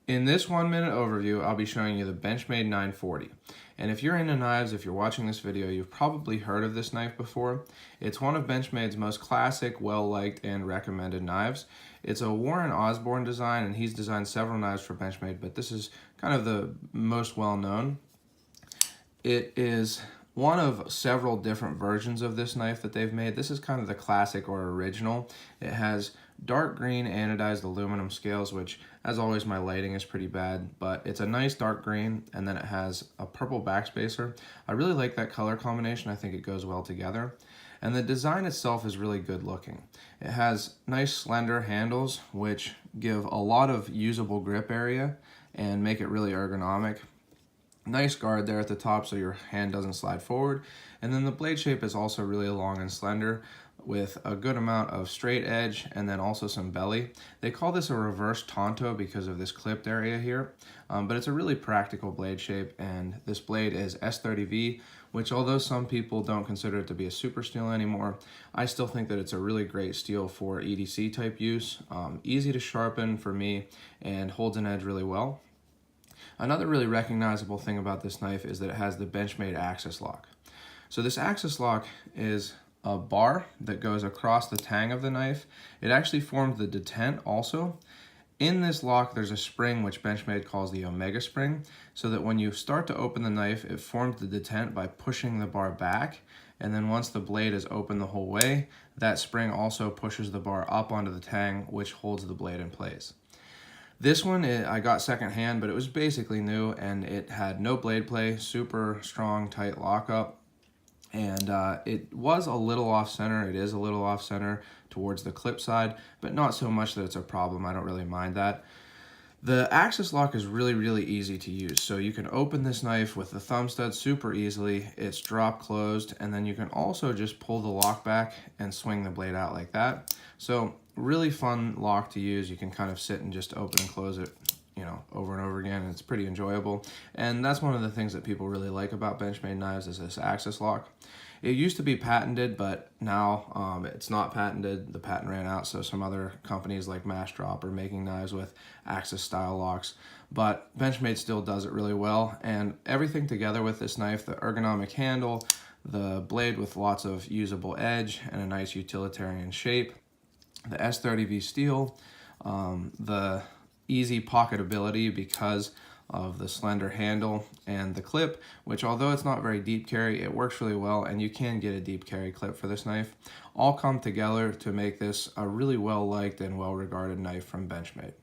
In this 1 minute overview, I'll be showing you the Benchmade 940. And if you're into knives, if you're watching this video, you've probably heard of this knife before. It's one of Benchmade's most classic, well-liked, and recommended knives. It's a Warren Osborne design, and he's designed several knives for Benchmade, but this is kind of the most well-known. It is one of several different versions of this knife that they've made. This is kind of the classic or original. It has dark green anodized aluminum scales, which as always my lighting is pretty bad, but it's a nice dark green, and then it has a purple backspacer. I really like that color combination. I think it goes well together. And the design itself is really good looking. It has nice slender handles, which give a lot of usable grip area and make it really ergonomic. Nice guard there at the top so your hand doesn't slide forward. And then the blade shape is also really long and slender with a good amount of straight edge and then also some belly. They call this a reverse tonto because of this clipped area here, but it's a really practical blade shape, and this blade is S30V, which although some people don't consider it to be a super steel anymore, I still think that it's a really great steel for EDC type use. Easy to sharpen for me and holds an edge really well. Another really recognizable thing about this knife is that it has the Benchmade axis lock. So this axis lock is a bar that goes across the tang of the knife. It actually formed the detent also. In this lock, there's a spring which Benchmade calls the omega spring, so that when you start to open the knife, it forms the detent by pushing the bar back, and then once the blade is open the whole way, that spring also pushes the bar up onto the tang, which holds the blade in place. This one I got secondhand, but it was basically new, and it had no blade play, super strong, tight lockup, and it was a little off center. It is a little off center towards the clip side, but not so much that it's a problem. I don't really mind that. The axis lock is really easy to use. So you can open this knife with the thumb stud super easily. It's drop closed, and then you can also just pull the lock back and swing the blade out like that. So really fun lock to use. You can kind of sit and just open and close it, you know, over and over again, and it's pretty enjoyable. And that's one of the things that people really like about Benchmade knives is this axis lock. It used to be patented, but now it's not patented. The patent ran out, so some other companies like Massdrop are making knives with axis style locks, but Benchmade still does it really well. And everything together with this knife, the ergonomic handle, the blade with lots of usable edge and a nice utilitarian shape, the S30V steel, the easy pocketability because of the slender handle, and the clip, which although it's not very deep carry, it works really well, and you can get a deep carry clip for this knife, all come together to make this a really well liked and well regarded knife from Benchmade.